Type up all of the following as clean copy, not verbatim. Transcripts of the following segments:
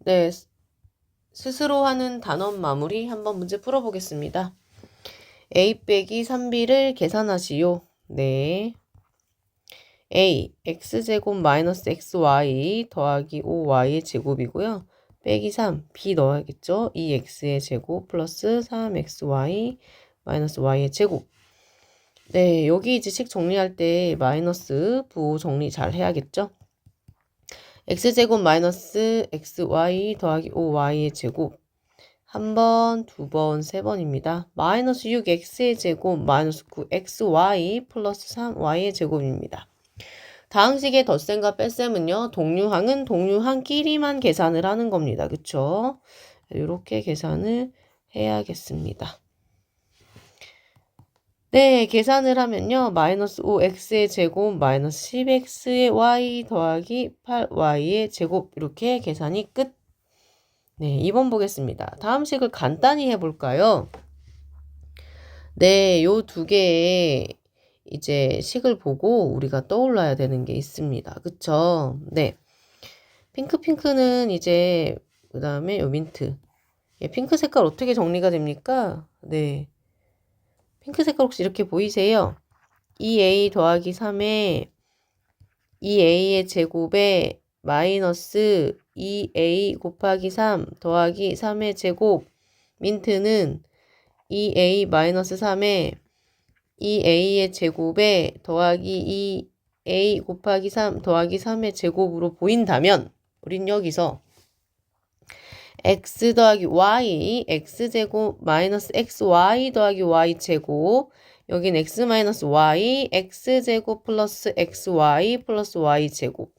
네, 스스로 하는 단원 마무리 한번 문제 풀어보겠습니다. a 빼기 3b를 계산하시오. 네. a, x제곱 마이너스 xy 더하기 5y의 제곱이고요. 빼기 3, b 넣어야겠죠. 2x의 제곱 플러스 3xy 마이너스 y의 제곱. 네, 여기 이제 식 정리할 때 마이너스 부호 정리 잘 해야겠죠. x제곱 마이너스 xy 더하기 5y의 제곱. 한 번, 두 번, 세 번입니다. 마이너스 6x의 제곱 마이너스 9xy 플러스 3y의 제곱입니다. 다항식의 덧셈과 뺄셈은요. 동류항은 동류항끼리만 계산을 하는 겁니다. 그쵸? 이렇게 계산을 해야겠습니다. 네, 계산을 하면요. 마이너스 5x의 제곱 마이너스 10x의 y 더하기 8y의 제곱 이렇게 계산이 끝. 네, 2번 보겠습니다. 다음 식을 간단히 해볼까요? 네, 요 두 개의 이제 식을 보고 우리가 떠올라야 되는 게 있습니다. 그쵸? 네. 핑크는 이제 그 다음에 요 민트. 예, 핑크 색깔 어떻게 정리가 됩니까? 네. 핑크 색깔 혹시 이렇게 보이세요? 2a 더하기 3에 2a의 제곱에 마이너스 2a 곱하기 3 더하기 3의 제곱. 민트는 2a 마이너스 3에 2a의 제곱에 더하기 2a 곱하기 3 더하기 3의 제곱으로 보인다면 우린 여기서 x 더하기 y, x제곱 마이너스 xy 더하기 y제곱 여긴 x 마이너스 y, x제곱 플러스 xy 플러스 y제곱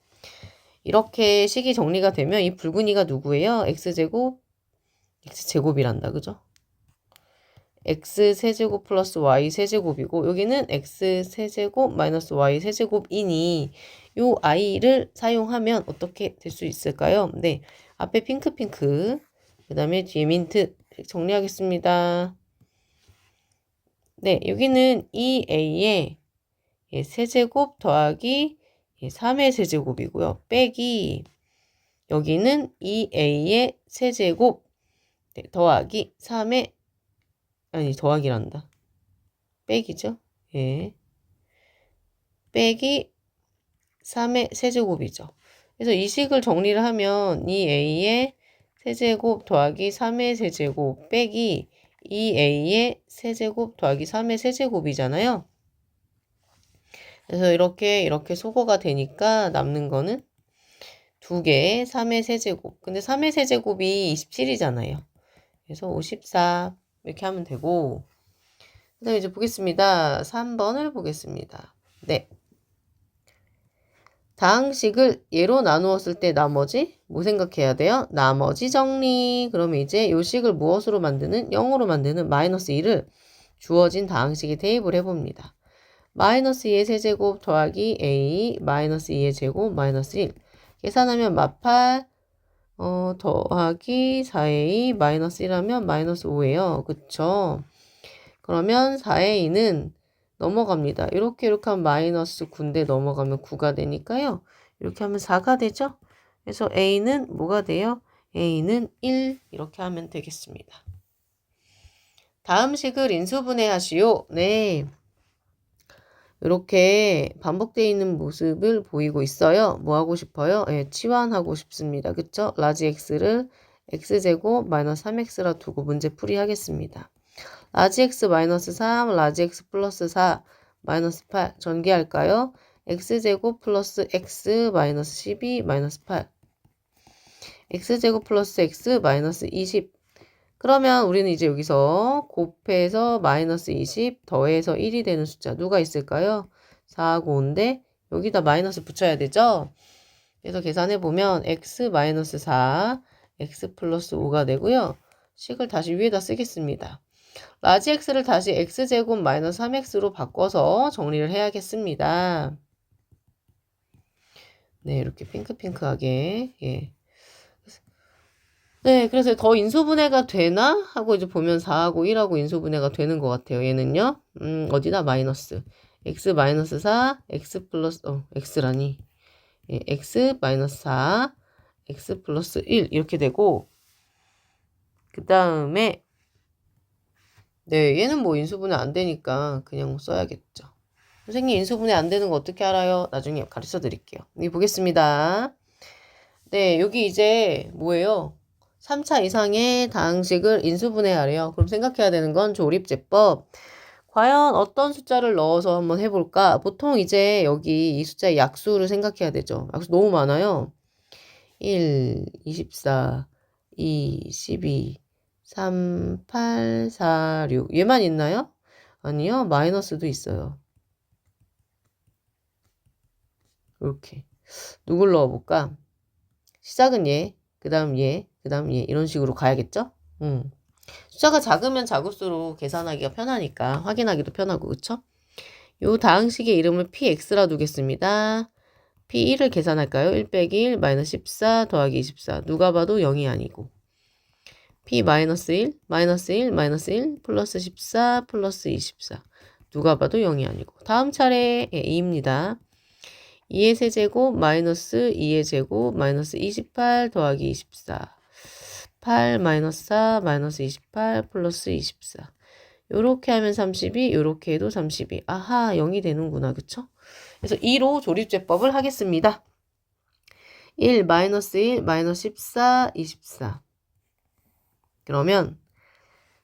이렇게 식이 정리가 되면 이 붉은이가 누구예요? x제곱이란다. 그죠? x 세제곱 플러스 y 세제곱이고 여기는 x 세제곱 마이너스 y 세제곱이니 요 i를 사용하면 어떻게 될 수 있을까요? 네, 앞에 핑크 그 다음에 뒤에 민트 정리하겠습니다. 네, 여기는 2a의 세제곱 더하기 3의 세제곱이고요. 빼기 여기는 2a의 세제곱 더하기 3의 아니 더하기란다. 빼기죠. 예. 빼기 3의 세제곱이죠. 그래서 이 식을 정리를 하면 2a의 세제곱 더하기 3의 세제곱 빼기 2a의 세제곱 더하기 3의 세제곱이잖아요. 그래서 이렇게 소거가 되니까 남는 거는 2개 3의 세제곱. 근데 3의 세제곱이 27이잖아요. 그래서 54 이렇게 하면 되고 그 다음에 이제 보겠습니다. 3번을 보겠습니다. 네. 다항식을 예로 나누었을 때 나머지 뭐 생각해야 돼요? 나머지 정리. 그러면 이제 요 식을 무엇으로 만드는? 0으로 만드는 마이너스 2를 주어진 다항식에 대입을 해봅니다. 마이너스 2의 세제곱 더하기 a 마이너스 2의 제곱 마이너스 1 계산하면 마팔 더하기 4a 마이너스 1하면 마이너스 5예요. 그쵸? 그러면 4a는 넘어갑니다. 이렇게 하면 마이너스 9인데 넘어가면 9가 되니까요. 이렇게 하면 4가 되죠. 그래서 a는 뭐가 돼요? a는 1 이렇게 하면 되겠습니다. 다음 식을 인수분해하시오. 네. 이렇게 반복되어 있는 모습을 보이고 있어요. 뭐 하고 싶어요? 네, 치환하고 싶습니다. 그쵸? 라지 x를 x제곱 마이너스 3x라 두고 문제 풀이하겠습니다. 라지 x 마이너스 3, 라지 x 플러스 4, 마이너스 8 전개할까요? x제곱 플러스 x 마이너스 12 마이너스 8 x제곱 플러스 x 마이너스 20 그러면 우리는 이제 여기서 곱해서 마이너스 20 더해서 1이 되는 숫자 누가 있을까요? 4하고 5인데 여기다 마이너스 붙여야 되죠? 그래서 계산해보면 x 마이너스 4, x 플러스 5가 되고요. 식을 다시 위에다 쓰겠습니다. 라지 x를 다시 x제곱 마이너스 3x로 바꿔서 정리를 해야겠습니다. 네, 이렇게 핑크하게. 예. 네, 그래서 더 인수분해가 되나? 하고 이제 보면 4하고 1하고 인수분해가 되는 것 같아요. 얘는요. 어디다? 마이너스. x 마이너스 4, x 플러스, x라니. 예, x 마이너스 4, x 플러스 1 이렇게 되고 그 다음에 네, 얘는 뭐 인수분해 안 되니까 그냥 써야겠죠. 선생님 인수분해 안 되는 거 어떻게 알아요? 나중에 가르쳐 드릴게요. 여기 보겠습니다. 네, 여기 이제 뭐예요? 3차 이상의 다항식을 인수분해하래요. 그럼 생각해야 되는 건 조립제법. 과연 어떤 숫자를 넣어서 한번 해볼까? 보통 이제 여기 이 숫자의 약수를 생각해야 되죠. 약수 너무 많아요. 1, 24, 2, 12, 3, 8, 4, 6. 얘만 있나요? 아니요. 마이너스도 있어요. 이렇게. 누굴 넣어볼까? 시작은 얘, 그 다음 얘, 그 다음 얘. 이런 식으로 가야겠죠? 숫자가 작으면 작을수록 계산하기가 편하니까 확인하기도 편하고, 그쵸? 요 다항식의 이름을 px라 두겠습니다. p1을 계산할까요? 1 빼기 1 마이너스 14 더하기 24. 누가 봐도 0이 아니고. p 마이너스 1, 마이너스 1, 마이너스 1, 플러스 14, 플러스 24. 누가 봐도 0이 아니고. 다음 차례 2입니다. 2의 세제곱, 마이너스 2의 제곱, 마이너스 28 더하기 24. 8, 마이너스 4, 마이너스 28, 플러스 24. 요렇게 하면 32, 요렇게 해도 32. 아하, 0이 되는구나. 그쵸? 그래서 2로 조립제법을 하겠습니다. 1, 마이너스 1, 마이너스 14, 24. 그러면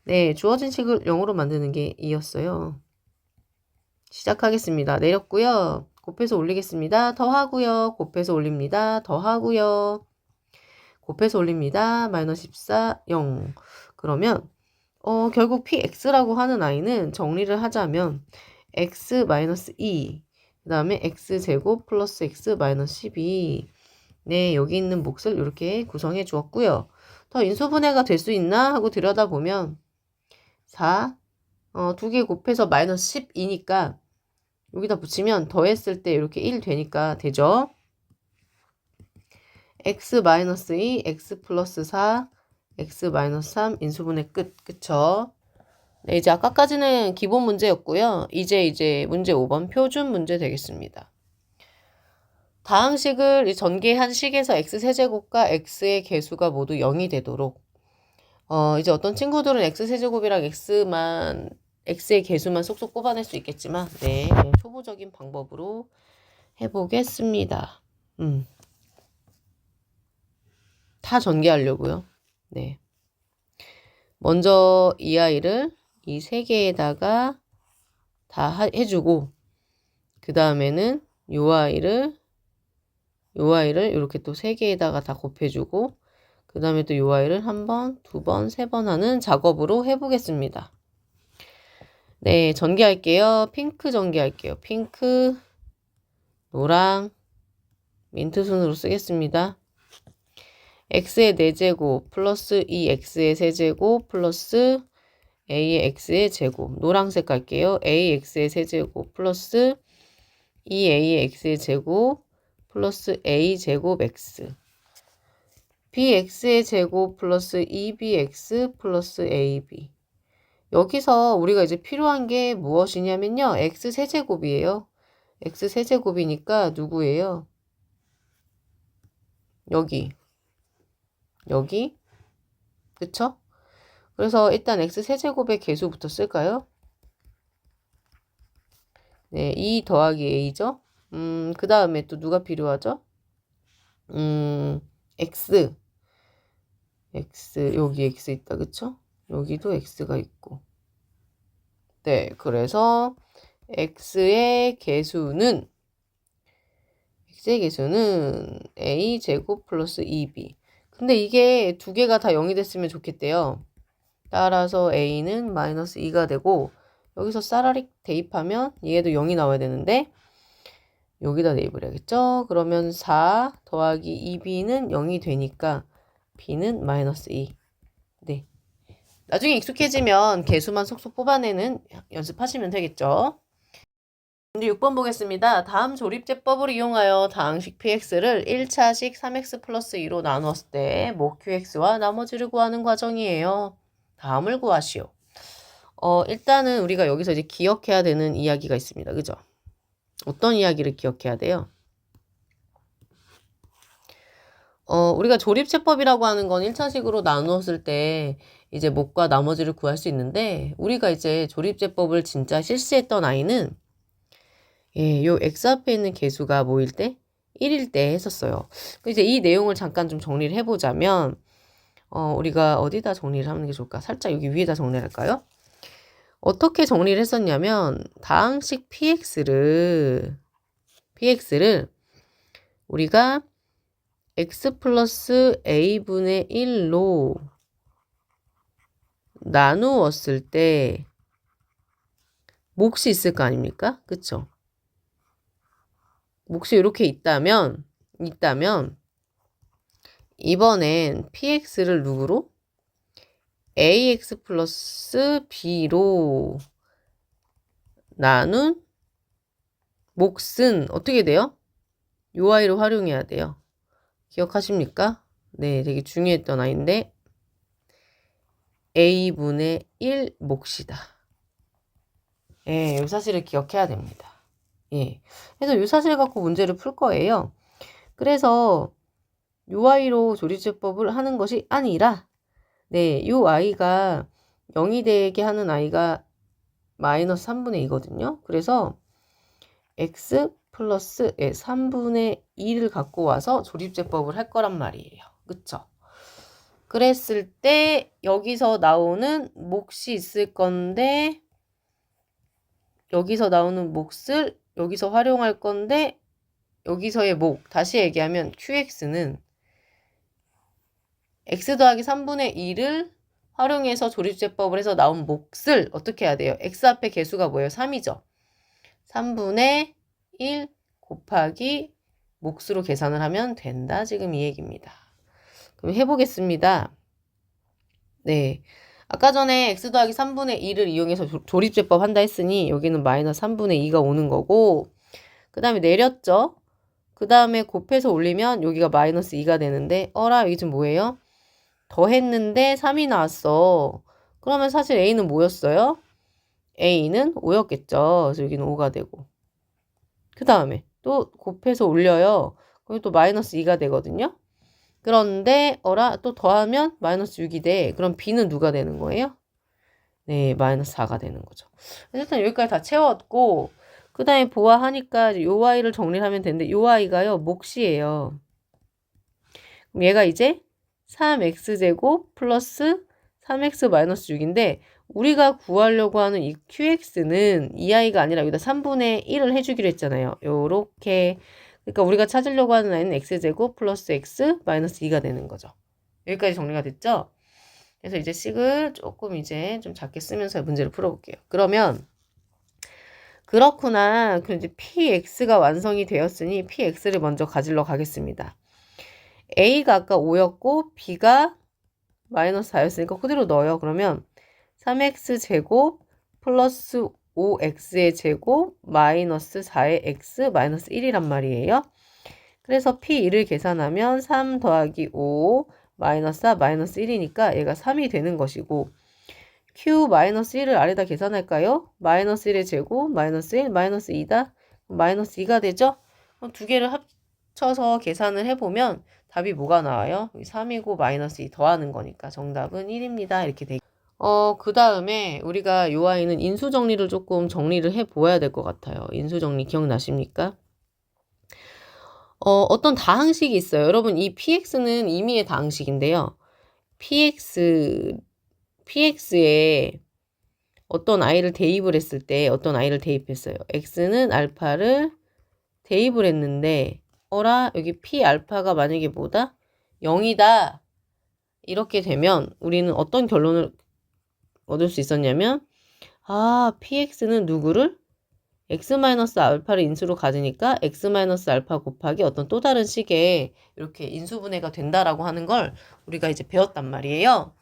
네, 주어진 식을 0으로 만드는 게 2였어요. 시작하겠습니다. 내렸고요. 곱해서 올리겠습니다. 더하고요. 곱해서 올립니다. 더하고요. 곱해서 올립니다. 마이너스 14, 0. 그러면 결국 px라고 하는 아이는 정리를 하자면 x 마이너스 2, 그 다음에 x제곱 플러스 x 마이너스 12. 네, 여기 있는 몫을 이렇게 구성해 주었고요. 더 인수분해가 될 수 있나 하고 들여다보면 4, 2개 곱해서 마이너스 12니까 여기다 붙이면 더했을 때 이렇게 1 되니까 되죠. x 마이너스 2, x 플러스 4, x 마이너스 3 인수분해 끝. 그쵸? 네, 이제 아까까지는 기본 문제였고요. 이제 문제 5번 표준 문제 되겠습니다. 다항식을 전개한 식에서 x세제곱과 x의 개수가 모두 0이 되도록 이제 어떤 친구들은 x세제곱이랑 x의 개수만 쏙쏙 뽑아낼 수 있겠지만 네, 초보적인 방법으로 해보겠습니다. 다 전개하려고요. 네. 먼저 이 아이를 이 세 개에다가 다 해주고 그 다음에는 요 아이를 이렇게 또 세 개에다가 다 곱해주고 그 다음에 또 요 아이를 한 번, 두 번, 세 번 하는 작업으로 해보겠습니다. 네, 전개할게요. 핑크 전개할게요. 핑크, 노랑, 민트 순으로 쓰겠습니다. x의 4제곱 플러스 2x의 세제곱 플러스 a의 x의 제곱. 노란색 갈게요. ax의 세제곱 플러스 2a의 x의 제곱 플러스 a 제곱 x. bx의 제곱 플러스 2bx 플러스 ab. 여기서 우리가 이제 필요한 게 무엇이냐면요. x 세제곱이에요. x 세제곱이니까 누구예요? 여기. 그쵸? 그래서 일단 x 세제곱의 개수부터 쓸까요? 네, 2 더하기 a죠? 그 다음에 또 누가 필요하죠? x, 여기 x 있다, 그쵸? 여기도 x가 있고. 네, 그래서 x의 개수는 a 제곱 플러스 2b. 근데 이게 두 개가 다 0이 됐으면 좋겠대요. 따라서 a는 마이너스 2가 되고 여기서 싸라릭 대입하면 얘도 0이 나와야 되는데 여기다 대입을 해야겠죠? 그러면 4 더하기 2b는 0이 되니까 b는 마이너스 2. 네. 나중에 익숙해지면 개수만 속속 뽑아내는 연습하시면 되겠죠? 문제 6번 보겠습니다. 다음 조립제법을 이용하여 다항식 px를 1차식 3x 플러스 2로 나누었을 때 모 qx와 나머지를 구하는 과정이에요. 다음을 구하시오. 일단은 우리가 여기서 이제 기억해야 되는 이야기가 있습니다. 그죠? 어떤 이야기를 기억해야 돼요? 우리가 조립제법이라고 하는 건 1차식으로 나누었을 때 이제 목과 나머지를 구할 수 있는데 우리가 이제 조립제법을 진짜 실시했던 아이는 요 x 앞에 있는 개수가 뭐일 때? 1일 때 했었어요. 이제 이 내용을 잠깐 좀 정리를 해보자면 우리가 어디다 정리를 하는 게 좋을까? 살짝 여기 위에다 정리를 할까요? 어떻게 정리를 했었냐면 다항식 px를 우리가 x 플러스 a분의 1로 나누었을 때 몫이 있을 거 아닙니까? 그쵸? 몫이 이렇게 있다면 이번엔 px를 누구로? ax 플러스 b로 나눈 몫은 어떻게 돼요? 요 아이를 활용해야 돼요. 기억하십니까? 네, 되게 중요했던 아이인데 a분의 1 몫이다. 예, 요 사실을 기억해야 됩니다. 예, 그래서 요 사실 갖고 문제를 풀 거예요. 그래서 요 아이로 조립제법을 하는 것이 아니라 네, 요 아이가 0이 되게 하는 아이가 마이너스 3분의 2거든요. 그래서 x 플러스 3분의 2를 갖고 와서 조립제법을 할 거란 말이에요. 그쵸? 그랬을 때 여기서 나오는 몫이 있을 건데 여기서 나오는 몫을 여기서 활용할 건데 여기서의 몫, 다시 얘기하면 qx는 x 더하기 3분의 2를 활용해서 조립제법을 해서 나온 몫을 어떻게 해야 돼요? x 앞에 개수가 뭐예요? 3이죠. 3분의 1 곱하기 몫으로 계산을 하면 된다. 지금 이 얘기입니다. 그럼 해보겠습니다. 네. 아까 전에 x 더하기 3분의 2를 이용해서 조립제법 한다 했으니 여기는 마이너스 3분의 2가 오는 거고 그 다음에 내렸죠. 그 다음에 곱해서 올리면 여기가 마이너스 2가 되는데 어라 여기 지금 뭐예요? 더했는데 3이 나왔어. 그러면 사실 a는 뭐였어요? a는 5였겠죠. 그래서 여기는 5가 되고 그 다음에 또 곱해서 올려요. 그럼 또 마이너스 2가 되거든요. 그런데 어라 또 더하면 마이너스 6이 돼. 그럼 b는 누가 되는 거예요? 네, 마이너스 4가 되는 거죠. 일단 여기까지 다 채웠고 그 다음에 보아하니까 요 아이를 정리를 하면 되는데 요 아이가요 몫이에요. 그럼 얘가 이제 3x제곱 플러스 3x 마이너스 6인데 우리가 구하려고 하는 이 qx는 이 아이가 아니라 여기다 3분의 1을 해주기로 했잖아요. 요렇게. 그러니까 우리가 찾으려고 하는 아이는 x제곱 플러스 x 마이너스 2가 되는 거죠. 여기까지 정리가 됐죠? 그래서 이제 식을 조금 이제 좀 작게 쓰면서 문제를 풀어볼게요. 그러면 그렇구나. 그럼 이제 px가 완성이 되었으니 px를 먼저 가지러 가겠습니다. a가 아까 5였고 b가 마이너스 4였으니까 그대로 넣어요. 그러면 3x제곱 플러스 5x의 제곱 마이너스 4의 x 마이너스 1이란 말이에요. 그래서 p1을 계산하면 3 더하기 5 마이너스 4 마이너스 1이니까 얘가 3이 되는 것이고 q 마이너스 1을 아래다 계산할까요? 마이너스 1의 제곱 마이너스 1 마이너스 2다. 마이너스 2가 되죠? 그럼 두 개를 합쳐서 계산을 해보면 답이 뭐가 나와요? 3이고 마이너스 2 더하는 거니까 정답은 1입니다. 이렇게 되겠죠. 그 다음에 우리가 요 아이는 인수정리를 조금 정리를 해보아야 될 것 같아요. 인수정리 기억나십니까? 어떤 다항식이 있어요. 여러분 이 px는 임의의 다항식인데요. px에 어떤 i를 대입을 했을 때 어떤 i를 대입했어요. x는 알파를 대입을 했는데 어라 여기 p 알파가 만약에 뭐다? 0이다. 이렇게 되면 우리는 어떤 결론을 얻을 수 있었냐면 px는 누구를? x-알파를 인수로 가지니까 x-알파 곱하기 어떤 또 다른 식의 이렇게 인수분해가 된다라고 하는 걸 우리가 이제 배웠단 말이에요.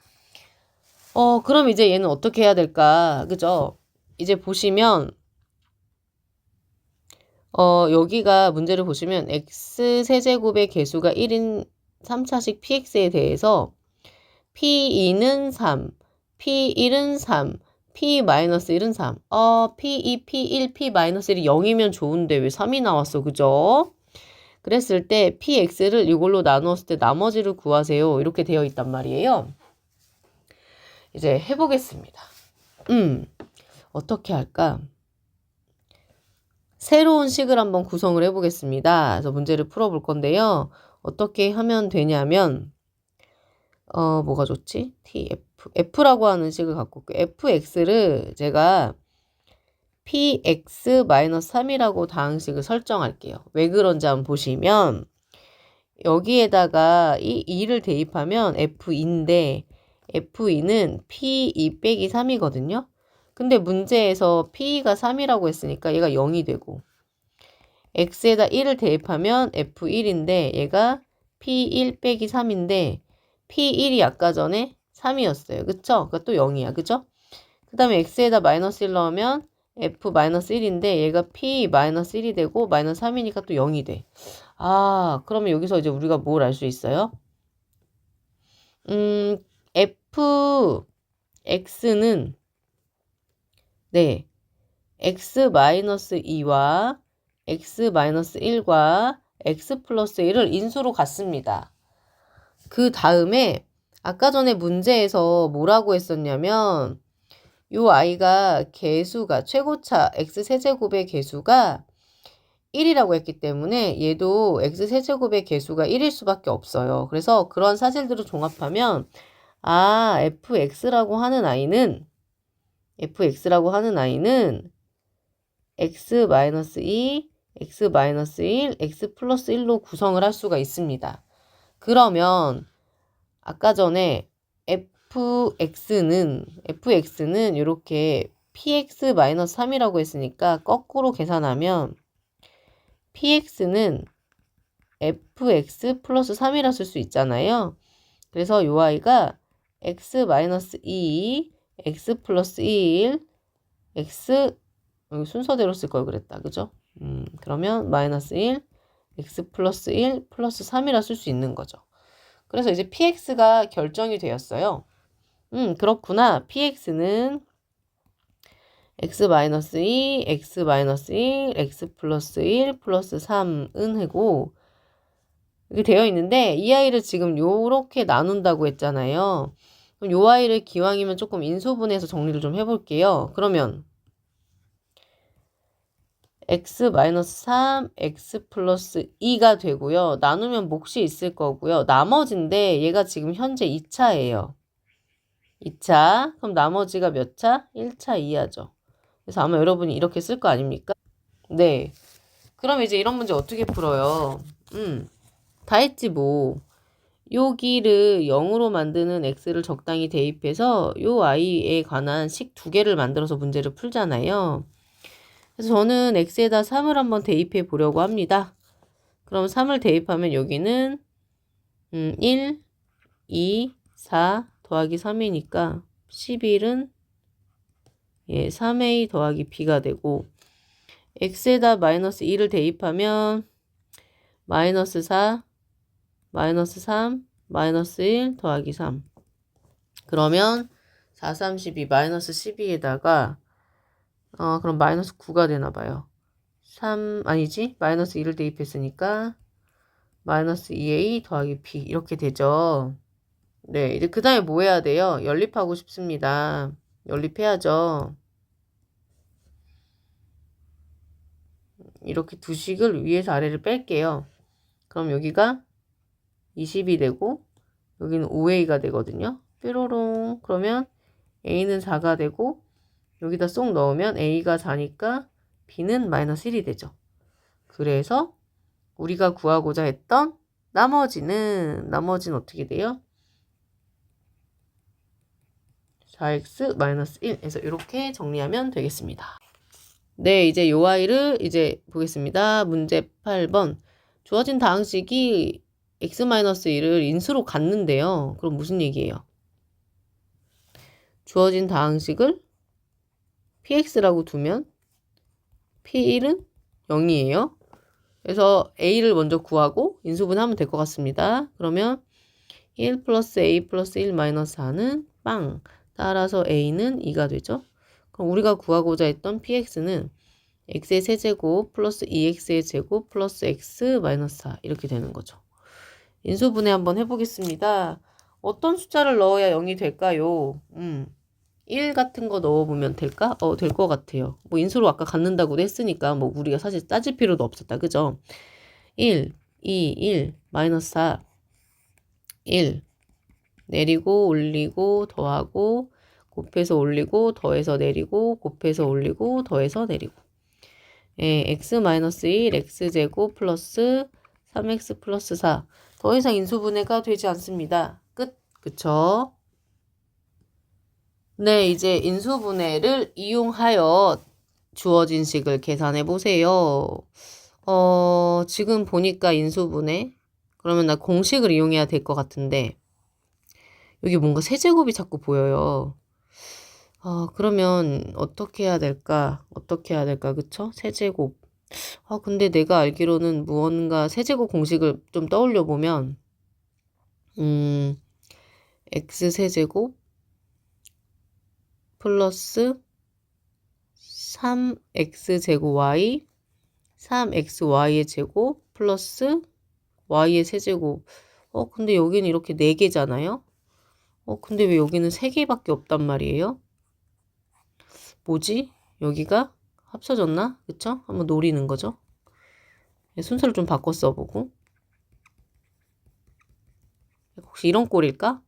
그럼 이제 얘는 어떻게 해야 될까? 그죠? 이제 보시면 여기가 문제를 보시면 x세제곱의 개수가 1인 3차식 px에 대해서 p2는 3, p1은 3, p-1은 3. p2, p1, p-1이 0이면 좋은데 왜 3이 나왔어? 그죠? 그랬을 때 px를 이걸로 나누었을 때 나머지를 구하세요. 이렇게 되어 있단 말이에요. 이제 해보겠습니다. 어떻게 할까? 새로운 식을 한번 구성을 해보겠습니다. 그래서 문제를 풀어볼 건데요. 어떻게 하면 되냐면 뭐가 좋지? F라고 하는 식을 갖고 올게요. fx를 제가 px-3이라고 다항식을 설정할게요. 왜 그런지 한번 보시면 여기에다가 이 2를 대입하면 f2인데 f2는 p2 빼기 3이거든요. 근데 문제에서 p가 3이라고 했으니까 얘가 0이 되고 x에다 1을 대입하면 f1인데 얘가 p1 빼기 3인데 p1이 아까 전에 3이었어요. 그쵸? 그러니까 또 0이야. 그죠? 그 다음에 x에다 마이너스 1 넣으면 f-1인데 얘가 p-1이 되고 마이너스 3이니까 또 0이 돼. 아, 그러면 여기서 이제 우리가 뭘 알 수 있어요? fx는 네, x-2와 x-1과 x 플러스 1을 인수로 갖습니다. 그 다음에 아까 전에 문제에서 뭐라고 했었냐면 요 아이가 개수가 최고차 x세제곱의 개수가 1이라고 했기 때문에 얘도 x세제곱의 개수가 1일 수밖에 없어요. 그래서 그런 사실들을 종합하면 fx라고 하는 아이는 x-2, x-1, x 플러스 1로 구성을 할 수가 있습니다. 그러면 아까 전에 fx는 이렇게 px-3이라고 했으니까 거꾸로 계산하면 px는 fx 플러스 3이라 쓸 수 있잖아요. 그래서 요 아이가 x-2, x 플러스 1, x 여기 순서대로 쓸 걸 그랬다. 그죠? 그러면 마이너스 1, x 플러스 1 플러스 3이라 쓸 수 있는 거죠. 그래서 이제 px가 결정이 되었어요. 그렇구나. px는 x-2, x-1, x 플러스 1 플러스 3은 하고 이렇게 되어 있는데 이 아이를 지금 요렇게 나눈다고 했잖아요. 그럼 요 아이를 기왕이면 조금 인수분해해서 정리를 좀 해볼게요. 그러면 x-3, x 플러스 2가 되고요. 나누면 몫이 있을 거고요. 나머지인데 얘가 지금 현재 2차예요. 2차. 그럼 나머지가 몇 차? 1차 이하죠. 그래서 아마 여러분이 이렇게 쓸 거 아닙니까? 네. 그럼 이제 이런 문제 어떻게 풀어요? 다 했지 뭐. 여기를 0으로 만드는 x를 적당히 대입해서 요 i에 관한 식 2개를 만들어서 문제를 풀잖아요. 그래서 저는 x에다 3을 한번 대입해 보려고 합니다. 그럼 3을 대입하면 여기는 1, 2, 4 더하기 3이니까 11은 3a 더하기 b가 되고 x에다 마이너스 2를 대입하면 마이너스 4, 마이너스 3, 마이너스 1 더하기 3 그러면 4, 3, 12 마이너스 12에다가 그럼 마이너스 9가 되나 봐요. 3 아니지? 마이너스 2를 대입했으니까 마이너스 2a 더하기 b 이렇게 되죠. 네, 이제 그 다음에 뭐 해야 돼요? 연립하고 싶습니다. 연립해야죠. 이렇게 두 식을 위에서 아래를 뺄게요. 그럼 여기가 20이 되고 여기는 5a가 되거든요. 뾰로롱. 그러면 a는 4가 되고 여기다 쏙 넣으면 a가 4니까 b는 마이너스 1이 되죠. 그래서 우리가 구하고자 했던 나머지는 어떻게 돼요? 4x-1에서 이렇게 정리하면 되겠습니다. 네, 이제 요 아이를 이제 보겠습니다. 문제 8번. 주어진 다항식이 x-1을 인수로 갖는데요. 그럼 무슨 얘기예요? 주어진 다항식을 px라고 두면 p1은 0이에요. 그래서 a를 먼저 구하고 인수분하면 될 것 같습니다. 그러면 1 플러스 a 플러스 1 마이너스 4는 빵. 따라서 a는 2가 되죠. 그럼 우리가 구하고자 했던 px는 x의 세제곱 플러스 2x의 제곱 플러스 x 마이너스 4 이렇게 되는 거죠. 인수분해 한번 해보겠습니다. 어떤 숫자를 넣어야 0이 될까요? 1 같은 거 넣어보면 될까? 될 것 같아요. 뭐 인수로 아까 갖는다고도 했으니까 뭐 우리가 사실 따질 필요도 없었다. 그죠? 1, 2, 1, 마이너스 4, 1 내리고 올리고 더하고 곱해서 올리고 더해서 내리고 곱해서 올리고 더해서 내리고 x-1 x제곱 플러스 3x 플러스 4 더 이상 인수분해가 되지 않습니다. 끝. 그쵸? 네, 이제 인수분해를 이용하여 주어진 식을 계산해 보세요. 지금 보니까 인수분해 그러면 나 공식을 이용해야 될 것 같은데 여기 뭔가 세제곱이 자꾸 보여요. 그러면 어떻게 해야 될까? 어떻게 해야 될까? 그쵸? 세제곱. 근데 내가 알기로는 무언가 세제곱 공식을 좀 떠올려 보면 x 세제곱 플러스 3x 제곱 y 3xy의 제곱 플러스 y의 세제곱. 근데 여기는 이렇게 4개잖아요? 근데 왜 여기는 3개밖에 없단 말이에요? 뭐지? 여기가 합쳐졌나? 그쵸? 한번 노리는 거죠. 순서를 좀 바꿔 써보고. 혹시 이런 꼴일까?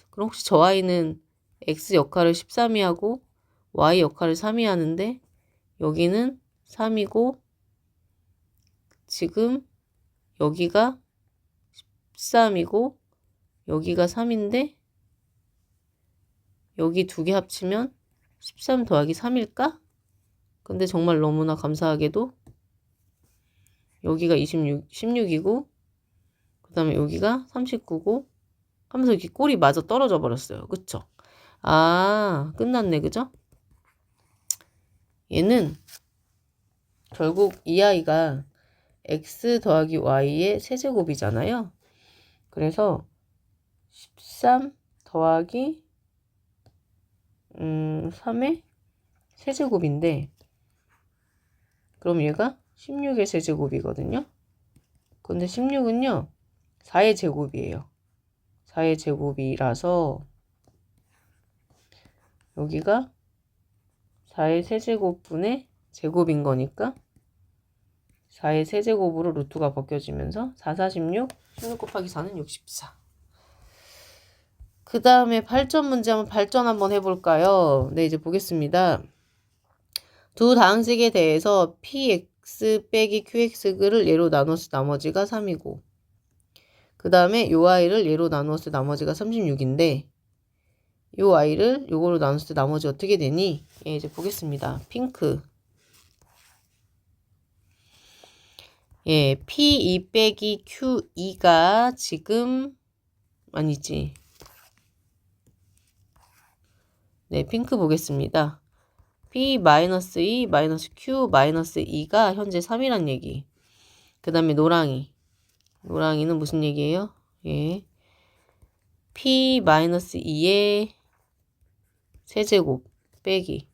그럼 혹시 저 아이는 x 역할을 13이 하고 y 역할을 3이 하는데 여기는 3이고 지금 여기가 13이고 여기가 3인데 여기 2개 합치면 13 더하기 3일까? 근데 정말 너무나 감사하게도 여기가 16이고 그 다음에 여기가 39고 하면서 이렇게 꼴이 마저 떨어져 버렸어요. 그쵸? 끝났네. 그죠? 얘는 결국 이 아이가 x 더하기 y의 세제곱이잖아요. 그래서 13 더하기 3의 세제곱인데 그럼 얘가 16의 세제곱이거든요. 근데 16은요 4의 제곱이에요. 4의 제곱이라서 여기가 4의 세제곱분의 제곱인 거니까 4의 세제곱으로 루트가 벗겨지면서 4, 4, 16, 16 곱하기 4는 64. 그 다음에 발전 문제 발전 한번 해볼까요? 네, 이제 보겠습니다. 두 다항식에 대해서 px 빼기 qx를 예로 나눠서 나머지가 3이고 그 다음에 요 아이를 예로 나누었을 때 나머지가 36인데 요 아이를 요거로 나눴을 때 나머지 어떻게 되니? 이제 보겠습니다. 핑크. P2 빼기 Q2가 지금 아니지. 네, 핑크 보겠습니다. P-2 Q-2가 현재 3이란 얘기. 그 다음에 노랑이. 노랑이는 무슨 얘기예요? P-2의 세제곱 빼기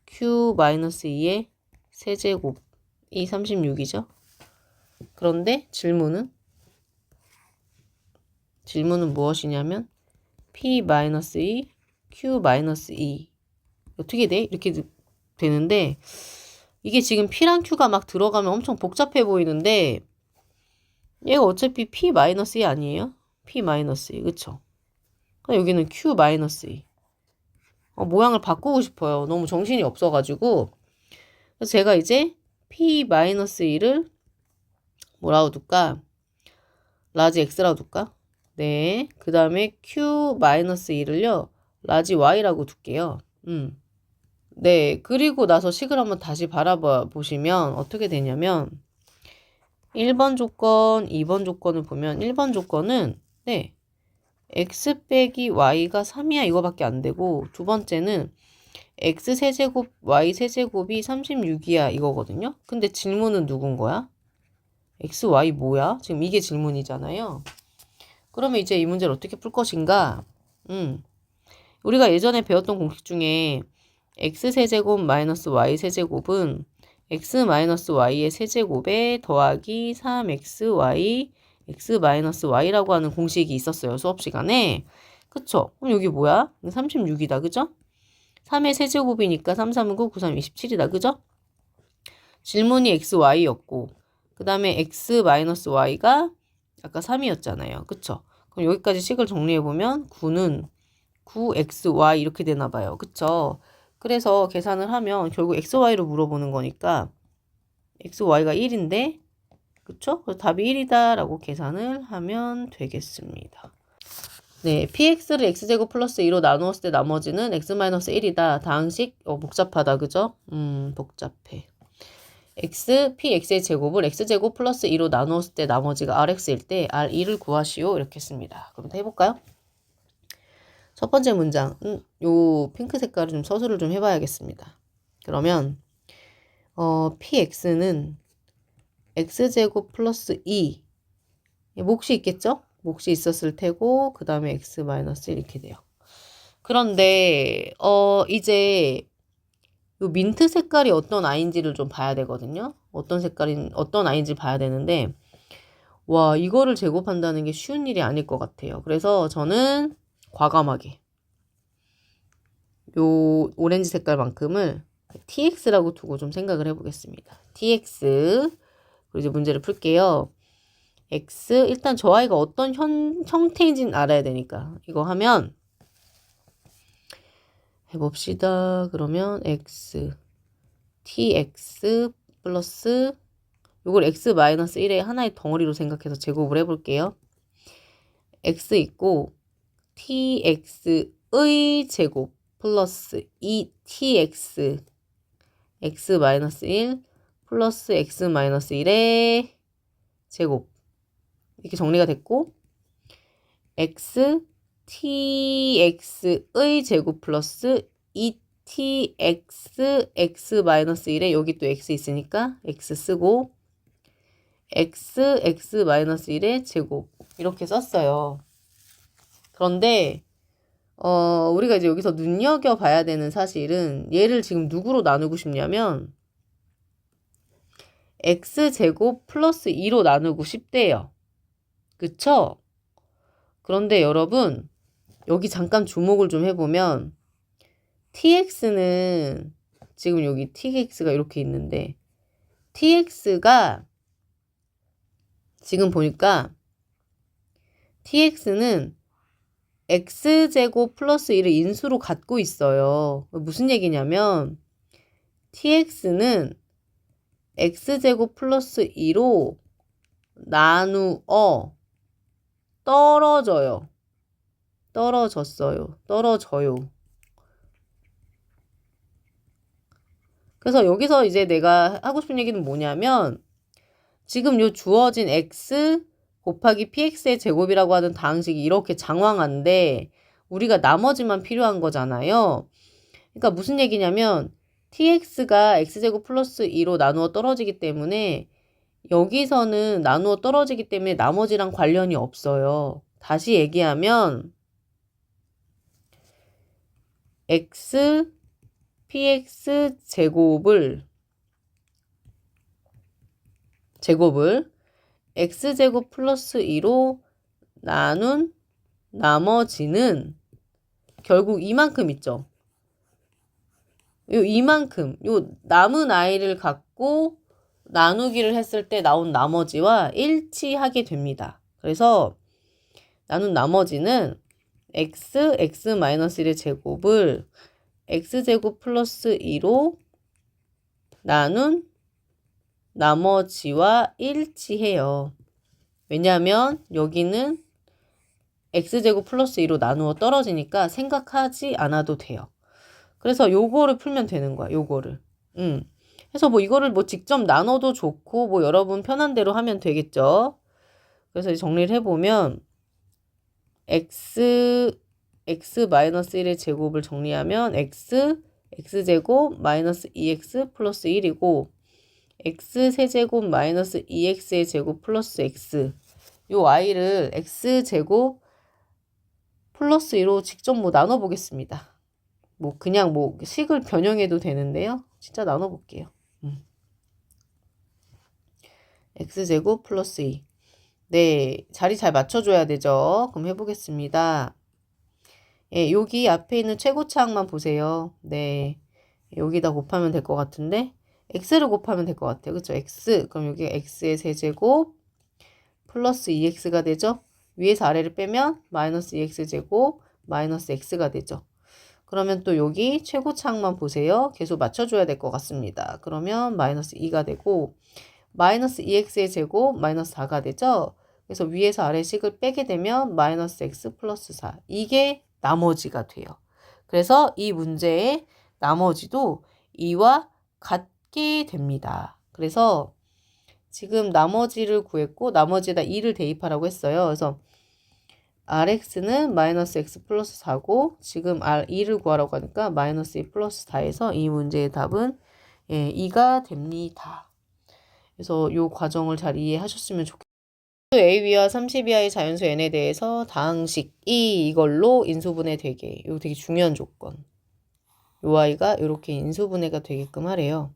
Q-2의 세제곱이 36이죠. 그런데 질문은 무엇이냐면 P-2, Q-2 어떻게 돼? 이렇게 되는데 이게 지금 P랑 Q가 막 들어가면 엄청 복잡해 보이는데 얘가 어차피 P-2 아니에요? P-2 그쵸? 여기는 Q-2 모양을 바꾸고 싶어요. 너무 정신이 없어가지고 그래서 제가 이제 P-2를 뭐라고 둘까? 라지 X라고 둘까? 네. 그 다음에 Q-2를요. 라지 Y라고 둘게요. 네. 그리고 나서 식을 한번 다시 바라봐 보시면 어떻게 되냐면 1번 조건, 2번 조건을 보면 1번 조건은 네. x 빼기 y가 3이야 이거밖에 안 되고 두 번째는 x 세제곱 y 세제곱이 36이야 이거거든요. 근데 질문은 누군 거야? x, y 뭐야? 지금 이게 질문이잖아요. 그러면 이제 이 문제를 어떻게 풀 것인가? 우리가 예전에 배웠던 공식 중에 x 세제곱 마이너스 y 세제곱은 x-y의 세제곱에 더하기 3xy x-y라고 하는 공식이 있었어요. 수업 시간에. 그쵸? 그럼 여기 뭐야? 36이다. 그죠? 3의 세제곱이니까 3, 3은 9, 9, 3, 27이다. 그죠? 질문이 xy였고 그 다음에 x-y가 아까 3이었잖아요. 그쵸? 그럼 여기까지 식을 정리해보면 9는 9xy 이렇게 되나 봐요. 그쵸? 그래서 계산을 하면 결국 xy로 물어보는 거니까 xy가 1인데 그쵸? 그래서 답이 1이다 라고 계산을 하면 되겠습니다. 네, px를 x제곱 플러스 2로 나누었을 때 나머지는 x-1이다. 다항식 복잡하다. 그죠? 복잡해. px의 제곱을 x제곱 플러스 2로 나누었을 때 나머지가 rx일 때 r2를 구하시오. 이렇게 했습니다. 그럼 해볼까요? 첫 번째 문장, 요 핑크 색깔을 좀 서술을 좀 해봐야겠습니다. 그러면 px는 x제곱 플러스 2 몫이 있겠죠? 몫이 있었을 테고 그 다음에 x-1 이렇게 돼요. 그런데 이제 요 민트 색깔이 어떤 아이인지를 좀 봐야 되거든요. 어떤 아이인지 봐야 되는데 와 이거를 제곱한다는 게 쉬운 일이 아닐 것 같아요. 그래서 저는 과감하게 요 오렌지 색깔만큼을 tx라고 두고 좀 생각을 해보겠습니다. tx 그리고 이제 문제를 풀게요. x 일단 저 아이가 어떤 형태인지는 알아야 되니까 이거 하면 해봅시다. 그러면 x tx 플러스 요걸 x-1의 하나의 덩어리로 생각해서 제곱을 해볼게요. x 있고 tx의 제곱 플러스 2tx x-1 플러스 x-1의 제곱 이렇게 정리가 됐고 x tx의 제곱 플러스 2tx x-1에 여기 또 x 있으니까 x 쓰고 x x-1의 제곱 이렇게 썼어요. 그런데 우리가 이제 여기서 눈여겨봐야 되는 사실은 얘를 지금 누구로 나누고 싶냐면 x제곱 플러스 2로 나누고 싶대요. 그쵸? 그런데 여러분 여기 잠깐 주목을 좀 해보면 tx는 지금 여기 tx가 이렇게 있는데 tx가 지금 보니까 tx는 x제곱 플러스 1을 인수로 갖고 있어요. 무슨 얘기냐면 tx는 x제곱 플러스 2로 나누어 떨어져요. 떨어져요. 그래서 여기서 이제 내가 하고 싶은 얘기는 뭐냐면 지금 요 주어진 x 곱하기 px의 제곱이라고 하는 다항식이 이렇게 장황한데 우리가 나머지만 필요한 거잖아요. 그러니까 무슨 얘기냐면 tx가 x제곱 플러스 2로 나누어 떨어지기 때문에 여기서는 나누어 떨어지기 때문에 나머지랑 관련이 없어요. 다시 얘기하면 x px 제곱을 x제곱 플러스 2로 나눈 나머지는 결국 이만큼 있죠. 이만큼 남은 아이를 갖고 나누기를 했을 때 나온 나머지와 일치하게 됩니다. 그래서 나눈 나머지는 x-1의 제곱을 x제곱 플러스 2로 나눈 나머지와 일치해요. 왜냐하면 여기는 x제곱 플러스 2로 나누어 떨어지니까 생각하지 않아도 돼요. 그래서 요거를 풀면 되는 거야. 요거를. 그래서 뭐 이거를 뭐 직접 나눠도 좋고 뭐 여러분 편한 대로 하면 되겠죠. 그래서 정리를 해보면 x-1의 제곱을 정리하면 x제곱 마이너스 2x 플러스 1이고 x 세제곱 마이너스 2x의 제곱 플러스 x 요 i를 x제곱 플러스 2로 직접 뭐 나눠보겠습니다. 뭐 그냥 뭐 식을 변형해도 되는데요. 진짜 나눠볼게요. x제곱 플러스 2. 네, 자리 잘 맞춰줘야 되죠. 그럼 해보겠습니다. 예, 여기 앞에 있는 최고차항만 보세요. 네, 여기다 곱하면 될 것 같은데 x를 곱하면 될 것 같아요. 그쵸? x, 그럼 여기 x의 세제곱 플러스 2x가 되죠? 위에서 아래를 빼면 마이너스 2x제곱 마이너스 x가 되죠. 그러면 또 여기 최고차항만 보세요. 계속 맞춰줘야 될 것 같습니다. 그러면 마이너스 2가 되고 마이너스 2x의 제곱 마이너스 4가 되죠. 그래서 위에서 아래식을 빼게 되면 마이너스 x 플러스 4. 이게 나머지가 돼요. 그래서 이 문제의 나머지도 2와 같게 됩니다. 그래서 지금 나머지를 구했고 나머지에다 2를 대입하라고 했어요. 그래서 rx는 마이너스 x 플러스 4고 지금 r2를 구하라고 하니까 마이너스 2 플러스 4에서 이 문제의 답은 2가 됩니다. 그래서 이 과정을 잘 이해하셨으면 좋겠습니다. a위와 30이하의 자연수 n에 대해서 다항식이 이걸로 인수분해 되게. 이거 되게 중요한 조건. 요 아이가 이렇게 인수분해가 되게끔 하래요.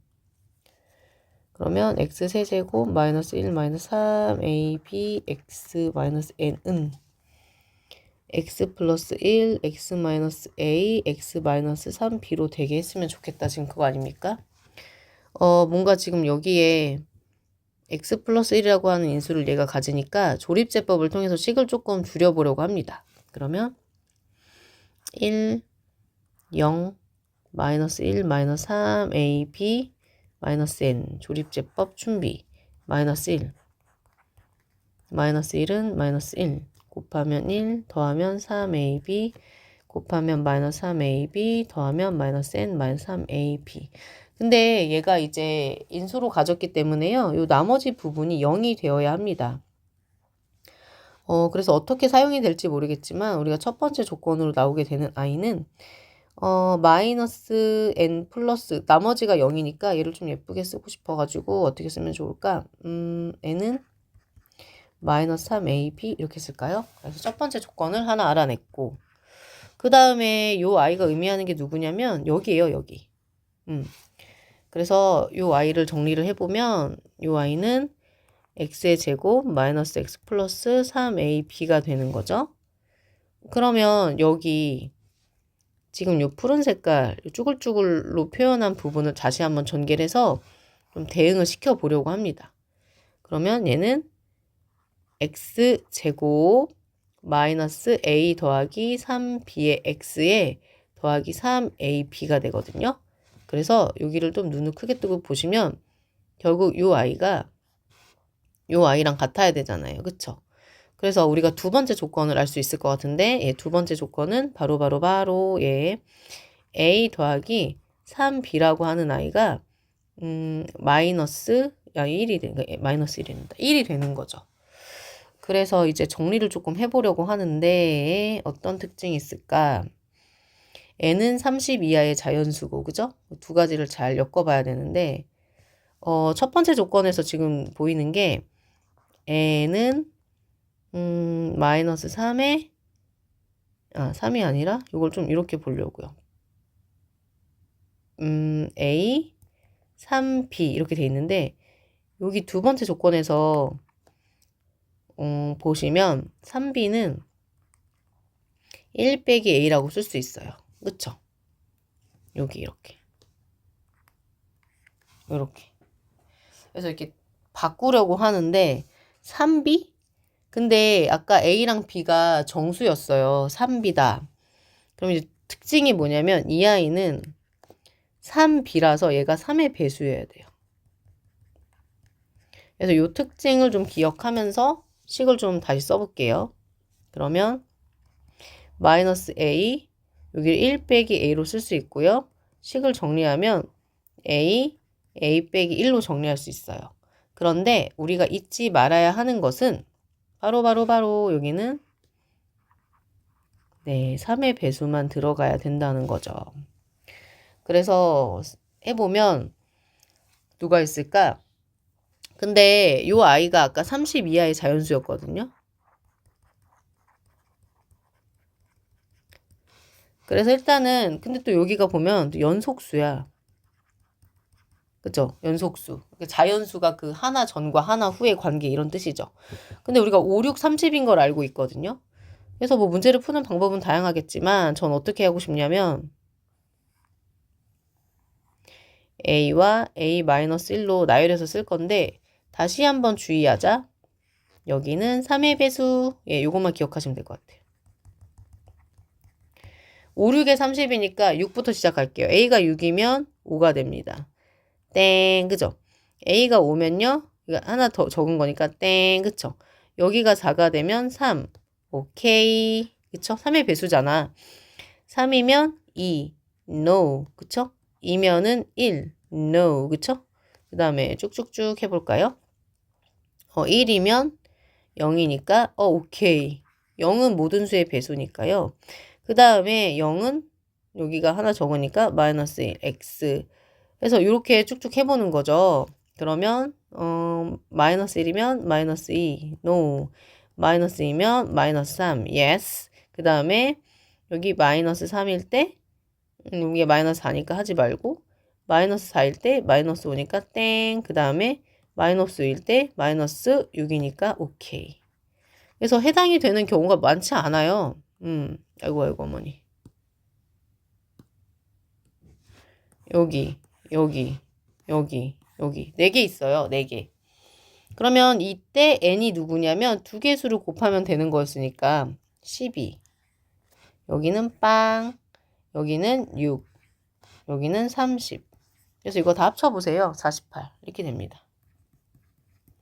그러면 x 세제곱 마이너스 1 마이너스 3ab x 마이너스 n은 x 플러스 1 x 마이너스 a x 마이너스 3b로 되게 했으면 좋겠다. 지금 그거 아닙니까? 뭔가 지금 여기에 x 플러스 1이라고 하는 인수를 얘가 가지니까 조립제법을 통해서 식을 조금 줄여보려고 합니다. 그러면 1, 0, 마이너스 1, 마이너스 3ab 마이너스 n 조립제법 준비 마이너스 1 마이너스 1은 마이너스 1 곱하면 1 더하면 3ab 곱하면 마이너스 3ab 더하면 마이너스 n 마이너스 3ab. 근데 얘가 이제 인수로 가졌기 때문에요. 요 나머지 부분이 0이 되어야 합니다. 그래서 어떻게 사용이 될지 모르겠지만 우리가 첫 번째 조건으로 나오게 되는 i는 마이너스 n 플러스 나머지가 0이니까 얘를 좀 예쁘게 쓰고 싶어가지고 어떻게 쓰면 좋을까? n은 마이너스 3ab 이렇게 쓸까요? 그래서 첫 번째 조건을 하나 알아냈고 그 다음에 요 i가 의미하는 게 누구냐면 여기에요, 여기. 그래서 요 i를 정리를 해보면 요 i는 x의 제곱 마이너스 x 플러스 3ab가 되는 거죠. 그러면 여기 지금 요 푸른 색깔 쭈글쭈글로 표현한 부분을 다시 한번 전개를 해서 좀 대응을 시켜보려고 합니다. 그러면 얘는 x제곱 마이너스 a 더하기 3b의 x에 더하기 3ab가 되거든요. 그래서 여기를 좀 눈을 크게 뜨고 보시면 결국 요 아이가 요 아이랑 같아야 되잖아요. 그쵸? 그래서 우리가 두 번째 조건을 알 수 있을 것 같은데 두 번째 조건은 바로 a 더하기 3b라고 하는 아이가 마이너스 1이 되는 마이너스 1이 되는 거죠. 그래서 이제 정리를 조금 해보려고 하는데 어떤 특징이 있을까? n은 30 이하의 자연수고, 그죠? 두 가지를 잘 엮어봐야 되는데 첫 번째 조건에서 지금 보이는 게 n은 마이너스 3에 3이 아니라 이걸 좀 이렇게 보려고요. a 3b 이렇게 돼 있는데 여기 두 번째 조건에서 보시면 3b는 1 빼기 a라고 쓸 수 있어요. 그쵸? 여기 이렇게. 그래서 이렇게 바꾸려고 하는데 3b? 근데 아까 a랑 b가 정수였어요. 3b다. 그럼 이제 특징이 뭐냐면 이 아이는 3b라서 얘가 3의 배수여야 돼요. 그래서 이 특징을 좀 기억하면서 식을 좀 다시 써볼게요. 그러면 마이너스 a 여기를 1 빼기 a로 쓸 수 있고요. 식을 정리하면 a 빼기 1로 정리할 수 있어요. 그런데 우리가 잊지 말아야 하는 것은 바로 여기는 3의 배수만 들어가야 된다는 거죠. 그래서 해보면 누가 있을까? 근데 이 아이가 아까 30 이하의 자연수였거든요. 그래서 일단은 근데 또 여기가 보면 또 연속수야. 그죠? 연속수. 자연수가 그 하나 전과 하나 후의 관계 이런 뜻이죠. 근데 우리가 5, 6, 30인 걸 알고 있거든요. 그래서 뭐 문제를 푸는 방법은 다양하겠지만 전 어떻게 하고 싶냐면 a와 a-1로 나열해서 쓸 건데 다시 한번 주의하자. 여기는 3의 배수. 예, 요것만 기억하시면 될 것 같아요. 5, 6에 30이니까 6부터 시작할게요. a가 6이면 5가 됩니다. 땡, 그죠? a가 5면요. 이거 하나 더 적은 거니까 땡, 그쵸? 여기가 4가 되면 3. 오케이. 그쵸? 3의 배수잖아. 3이면 2. No. 그쵸? 2면은 1. No. 그쵸? 그 다음에 쭉쭉쭉 해볼까요? 1이면 0이니까 오케이. 0은 모든 수의 배수니까요. 그 다음에 0은 여기가 하나 적으니까 마이너스 1, x. 그래서 이렇게 쭉쭉 해보는 거죠. 그러면 마이너스 1이면 마이너스 2, no. 마이너스 2면 마이너스 3, yes. 그 다음에 여기 마이너스 3일 때 여기 마이너스 4니까 하지 말고 마이너스 4일 때 마이너스 5니까 땡. 그 다음에 마이너스 5일 때 마이너스 6이니까 오케이. 그래서 해당이 되는 경우가 많지 않아요. 아이고 어머니. 여기 4개 있어요. 4개. 그러면 이때 n이 누구냐면 두 개수를 곱하면 되는 거였으니까 12. 여기는 빵. 여기는 6. 여기는 30. 그래서 이거 다 합쳐보세요. 48. 이렇게 됩니다.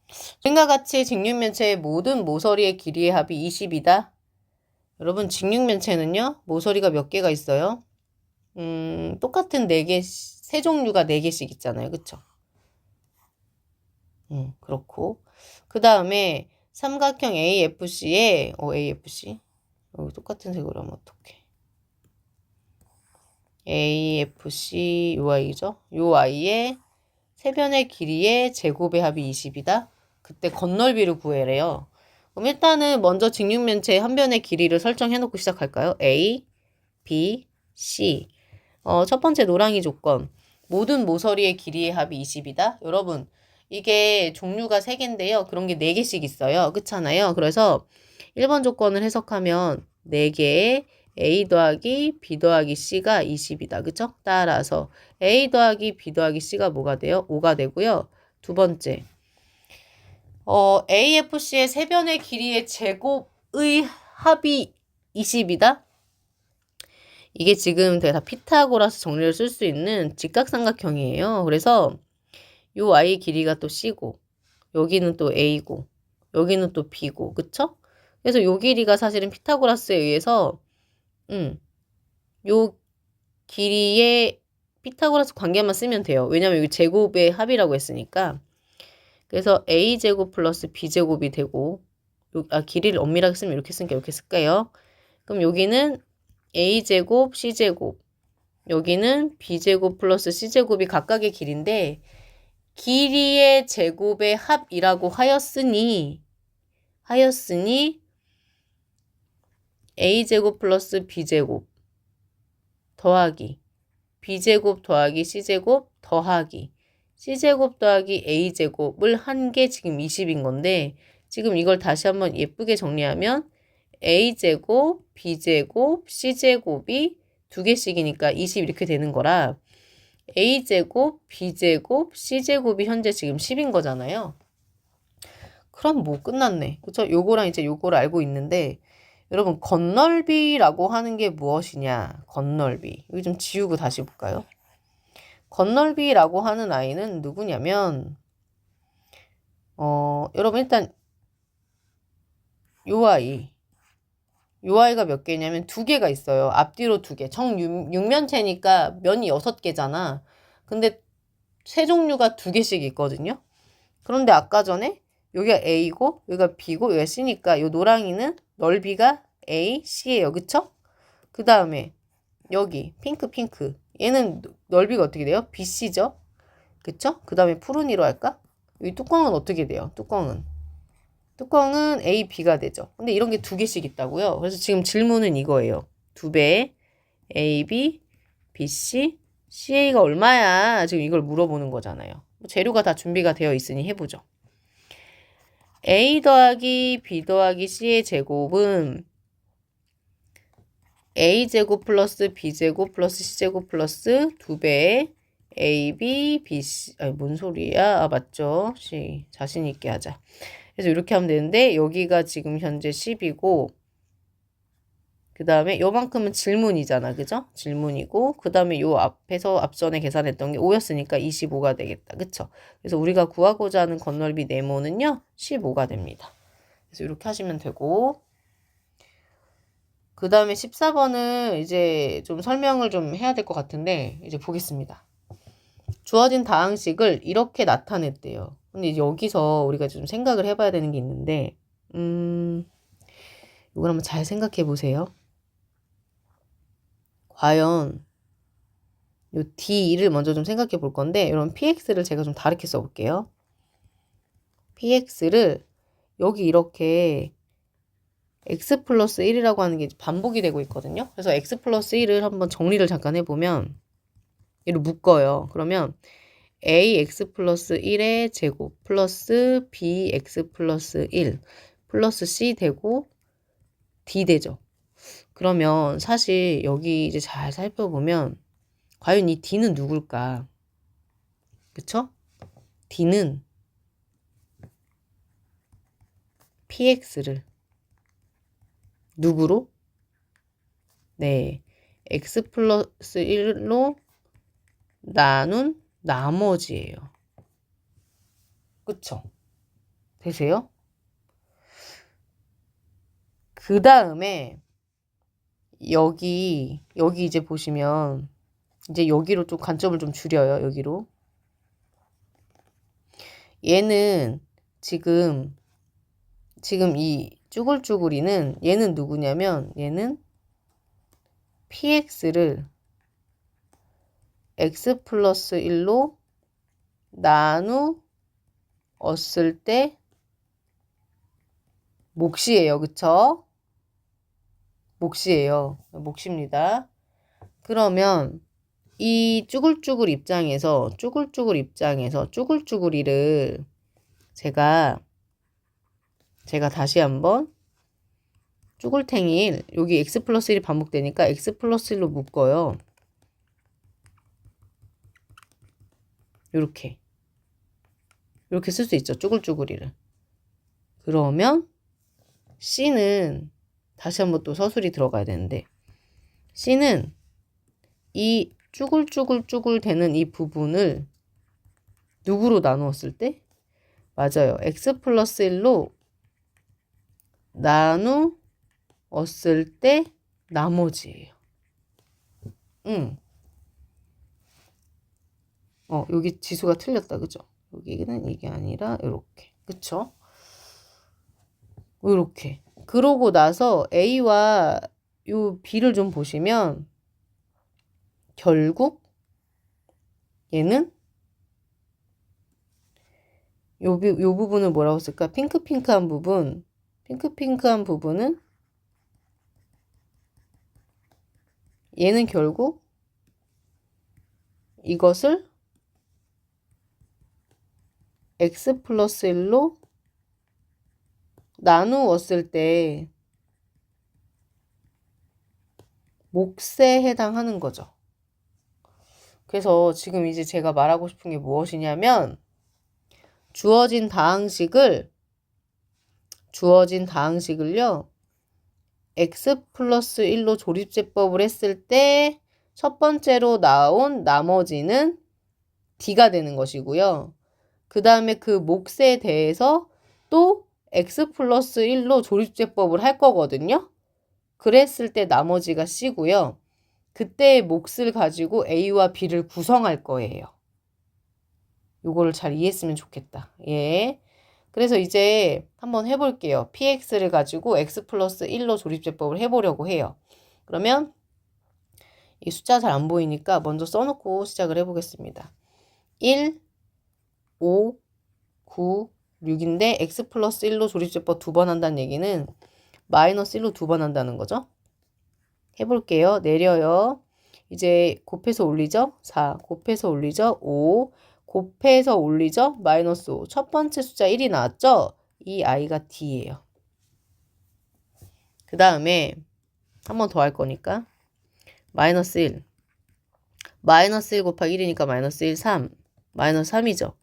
지금과 같이 직육면체의 모든 모서리의 길이의 합이 20이다. 여러분 직육면체는요. 모서리가 몇 개가 있어요? 똑같은 4개, 세 종류가 4개씩 있잖아요. 그쵸? 그렇고. 그 다음에 삼각형 AFC에, AFC. 여기 똑같은 색으로 하면 어떡해. AFC, 요 아이죠? 요 아이의 세변의 길이의 제곱의 합이 20이다. 그때 건널비를 구해래요. 그럼 일단은 먼저 직육면체의 한 변의 길이를 설정해 놓고 시작할까요? A, B, C. 첫 번째 노랑이 조건. 모든 모서리의 길이의 합이 20이다. 여러분, 이게 종류가 3개인데요. 그런 게 4개씩 있어요. 그렇잖아요. 그래서 1번 조건을 해석하면 4개의 A 더하기 B 더하기 C가 20이다. 그쵸? 따라서 A 더하기 B 더하기 C가 뭐가 돼요? 5가 되고요. 두 번째. AFC의 세변의 길이의 제곱의 합이 20이다. 이게 지금 다 피타고라스 정리를 쓸 수 있는 직각삼각형이에요. 그래서 요 y 길이가 또 C고 여기는 또 A고 여기는 또 B고 그쵸? 그래서 요 길이가 사실은 피타고라스에 의해서 요 길이의 피타고라스 관계만 쓰면 돼요. 왜냐면 여기 제곱의 합이라고 했으니까. 그래서 A제곱 플러스 B제곱이 되고 길이를 엄밀하게 쓰면 이렇게 쓰니까 이렇게 쓸까요? 그럼 여기는 A제곱, C제곱 여기는 B제곱 플러스 C제곱이 각각의 길인데 길이의 제곱의 합이라고 하였으니 A제곱 플러스 B제곱 더하기 B제곱 더하기 C제곱 더하기 C제곱 더하기 A제곱을 한 게 지금 20인 건데 지금 이걸 다시 한번 예쁘게 정리하면 A제곱, B제곱, C제곱이 2개씩이니까 20 이렇게 되는 거라 A제곱, B제곱, C제곱이 현재 지금 10인 거잖아요. 그럼 뭐 끝났네. 그쵸? 요거랑 이제 요거를 알고 있는데 여러분 건널비라고 하는 게 무엇이냐? 건널비. 이거 좀 지우고 다시 볼까요? 건널비라고 하는 아이는 누구냐면 여러분 일단 요 아이가 몇 개냐면 2개가 있어요. 앞뒤로 2개. 정육면체니까 면이 6개잖아. 근데 세 종류가 2개씩 있거든요. 그런데 아까 전에 여기가 A고 여기가 B고 여기가 C니까 요 노랑이는 넓이가 A, C예요. 그쵸? 그 다음에 여기 핑크 얘는 넓이가 어떻게 돼요? BC죠? 그쵸? 그 다음에 푸른이로 할까? 이 뚜껑은 어떻게 돼요? 뚜껑은 A, B가 되죠. 근데 이런 게 2개씩 있다고요. 그래서 지금 질문은 이거예요. 2배 A, B, B, C CA가 얼마야? 지금 이걸 물어보는 거잖아요. 재료가 다 준비가 되어 있으니 해보죠. A 더하기 B 더하기 C의 제곱은 A제곱 플러스 B제곱 플러스 C제곱 플러스 2배 AB, BC, 아니 뭔 소리야? 아 맞죠? C, 자신 있게 하자. 그래서 이렇게 하면 되는데 여기가 지금 현재 10이고 그 다음에 요만큼은 질문이잖아. 그죠? 질문이고 그 다음에 요 앞에서 앞전에 계산했던 게 5였으니까 25가 되겠다. 그쵸? 그래서 우리가 구하고자 하는 건널비 네모는요. 15가 됩니다. 그래서 이렇게 하시면 되고 그 다음에 14번은 이제 좀 설명을 좀 해야 될 것 같은데 이제 보겠습니다. 주어진 다항식을 이렇게 나타냈대요. 근데 여기서 우리가 좀 생각을 해봐야 되는 게 있는데 이걸 한번 잘 생각해 보세요. 과연 요 D2를 먼저 좀 생각해 볼 건데 이런 PX를 제가 좀 다르게 써볼게요. PX를 여기 이렇게 X 플러스 1이라고 하는 게 반복이 되고 있거든요. 그래서 X 플러스 1을 한번 정리를 잠깐 해보면 얘를 묶어요. 그러면 AX 플러스 1의 제곱 플러스 BX 플러스 1 플러스 C 되고 D 되죠. 그러면 사실 여기 이제 잘 살펴보면 과연 이 D는 누굴까? 그쵸? D는 PX를 누구로? 네, X 플러스 1로 나눈 나머지예요. 그쵸? 되세요? 그 다음에 여기 이제 보시면 이제 여기로 좀 관점을 좀 줄여요. 여기로. 얘는 지금 이 쭈글쭈글이는 얘는 누구냐면 얘는 PX를 X 플러스 1로 나누었을 때 몫이에요. 그쵸? 몫이에요. 몫입니다. 그러면 이 쭈글쭈글 입장에서 쭈글쭈글이를 제가 다시 한번 쭈글탱이 여기 x 플러스 1이 반복되니까 x 플러스 1로 묶어요. 이렇게 쓸 수 있죠. 쭈글쭈글이를. 그러면 C는 다시 한번 또 서술이 들어가야 되는데 C는 이 쭈글쭈글 되는 이 부분을 누구로 나누었을 때? 맞아요. x 플러스 1로 나누었을 때 나머지예요. 여기 지수가 틀렸다. 그죠? 여기는 이게 아니라 이렇게. 그쵸? 이렇게. 그러고 나서 A와 요 B를 좀 보시면 결국 얘는 요 부분을 뭐라고 쓸까? 핑크핑크한 부분은 얘는 결국 이것을 x 플러스 1로 나누었을 때 몫에 해당하는 거죠. 그래서 지금 이제 제가 말하고 싶은 게 무엇이냐면 주어진 다항식을요. x 플러스 1로 조립제법을 했을 때 첫 번째로 나온 나머지는 d가 되는 것이고요. 그 다음에 그 몫에 대해서 또 x 플러스 1로 조립제법을 할 거거든요. 그랬을 때 나머지가 c고요. 그때의 몫을 가지고 a와 b를 구성할 거예요. 요거를 잘 이해했으면 좋겠다. 예. 그래서 이제 한번 해볼게요. px를 가지고 x 플러스 1로 조립제법을 해보려고 해요. 그러면 이 숫자 잘 안 보이니까 먼저 써놓고 시작을 해보겠습니다. 1, 5, 9, 6인데 x 플러스 1로 조립제법 2번 한다는 얘기는 마이너스 1로 2번 한다는 거죠. 해볼게요. 내려요. 이제 곱해서 올리죠? 4. 곱해서 올리죠? 5. 곱해서 올리죠? 마이너스 5. 첫 번째 숫자 1이 나왔죠? 이 아이가 D예요. 그 다음에 한 번 더 할 거니까 마이너스 1. 마이너스 1 곱하기 1이니까 마이너스 1, 3. 마이너스 3이죠.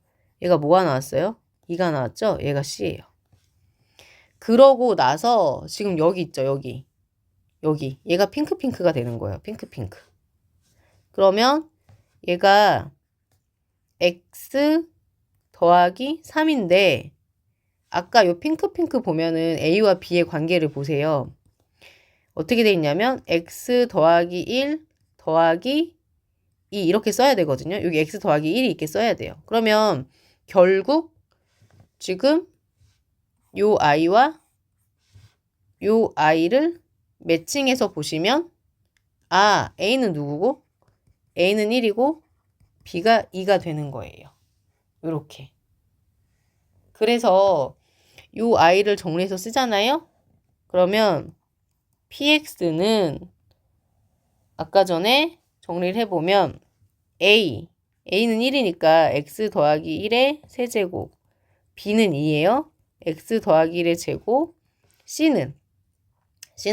얘가 뭐가 나왔어요? 2가 나왔죠? 얘가 C예요. 그러고 나서 지금 여기 있죠? 여기. 얘가 핑크가 되는 거예요. 핑크. 그러면 얘가 X 더하기 3인데 아까 요 핑크 보면은 A와 B의 관계를 보세요. 어떻게 돼 있냐면 X 더하기 1 더하기 2 이렇게 써야 되거든요. 여기 X 더하기 1이 이렇게 써야 돼요. 그러면 결국 지금 요 I와 요 I를 매칭해서 보시면 A는 누구고? A는 1이고 B가 2가 되는 거예요. 이렇게. 그래서 요 I를 정리해서 쓰잖아요. 그러면 PX는 아까 전에 정리를 해보면 A는 1이니까 X 더하기 1의 세제곱, B는 2예요. X 더하기 1의 제곱, C는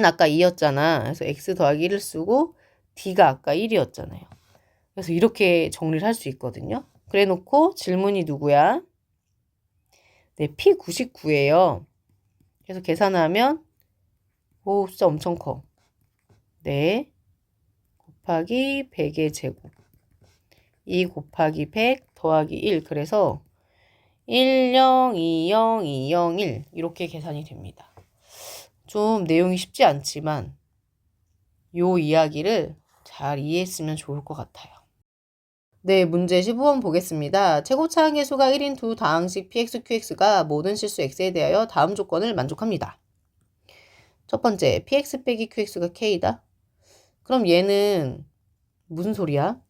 아까 2였잖아. 그래서 X 더하기 1을 쓰고 D가 아까 1이었잖아요. 그래서 이렇게 정리를 할 수 있거든요. 그래 놓고 질문이 누구야? 네, P99예요. 그래서 계산하면 오, 숫자 엄청 커. 네, 곱하기 100의 제곱. 2 곱하기 100 더하기 1. 그래서 10, 20, 20, 1 이렇게 계산이 됩니다. 좀 내용이 쉽지 않지만 요 이야기를 잘 이해했으면 좋을 것 같아요. 네, 문제 15번 보겠습니다. 최고차항의 수가 1인 두 다항식 px, qx가 모든 실수 x에 대하여 다음 조건을 만족합니다. 첫 번째, px 빼기 qx가 k다. 그럼 얘는 무슨 소리야?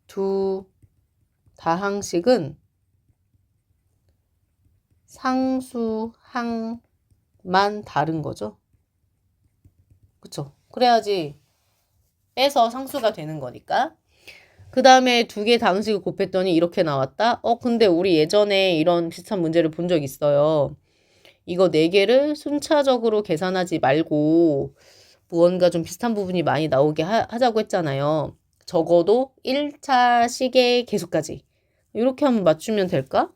두 다항식은 상수항만 다른 거죠. 그쵸? 그래야지 빼서 상수가 되는 거니까. 그 다음에 두 개 다항식을 곱했더니 이렇게 나왔다? 근데 우리 예전에 이런 비슷한 문제를 본 적 있어요. 이거 4개를 순차적으로 계산하지 말고 무언가 좀 비슷한 부분이 많이 나오게 하자고 했잖아요. 적어도 1차 시계 계수까지. 이렇게 한번 맞추면 될까?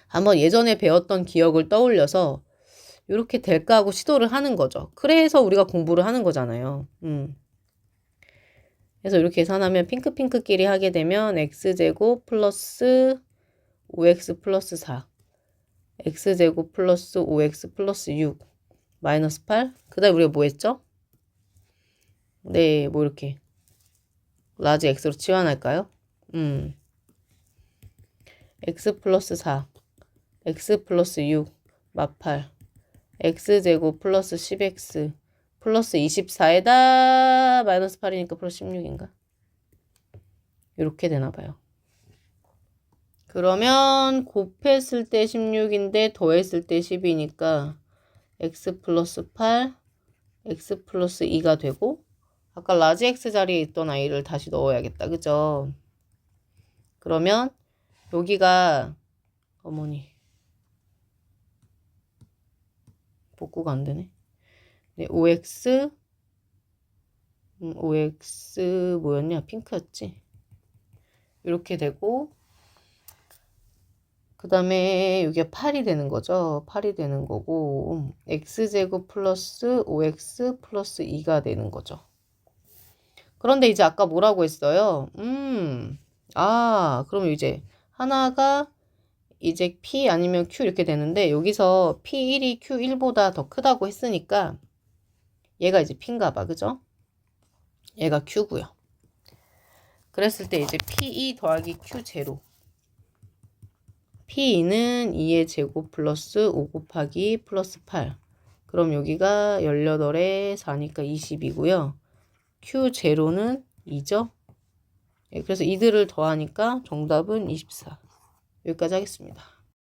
한번 예전에 배웠던 기억을 떠올려서 이렇게 될까 하고 시도를 하는 거죠. 그래서 우리가 공부를 하는 거잖아요. 그래서 이렇게 계산하면 핑크끼리 하게 되면 x제곱 플러스 5x 플러스 4 x제곱 플러스 5x 플러스 6 마이너스 8. 그 다음에 우리가 뭐 했죠? 네, 뭐 이렇게 라지 x로 치환할까요? x 플러스 4 x 플러스 6 마8 x제곱 플러스 10x 플러스 24에다 마이너스 8이니까 플러스 16인가? 이렇게 되나봐요. 그러면 곱했을 때 16인데 더했을 때 10이니까 x 플러스 8, x 플러스 2가 되고 아까 라지 x 자리에 있던 아이를 다시 넣어야겠다. 그죠? 그러면 여기가 어머니 복구가 안 되네. 네, 5x 뭐였냐? 핑크였지? 이렇게 되고 그 다음에 이게 8이 되는 거죠. 8이 되는 거고 x제곱 플러스 5x 플러스 2가 되는 거죠. 그런데 이제 아까 뭐라고 했어요? 그럼 이제 하나가 이제 P 아니면 Q 이렇게 되는데 여기서 P1이 Q1보다 더 크다고 했으니까 얘가 이제 P인가 봐. 그죠? 얘가 Q고요. 그랬을 때 이제 P2 더하기 Q0 P2는 2의 제곱 플러스 5 곱하기 플러스 8 그럼 여기가 18에 4니까 20이고요. Q0는 2죠. 그래서 이들을 더하니까 정답은 24. 여기까지 하겠습니다.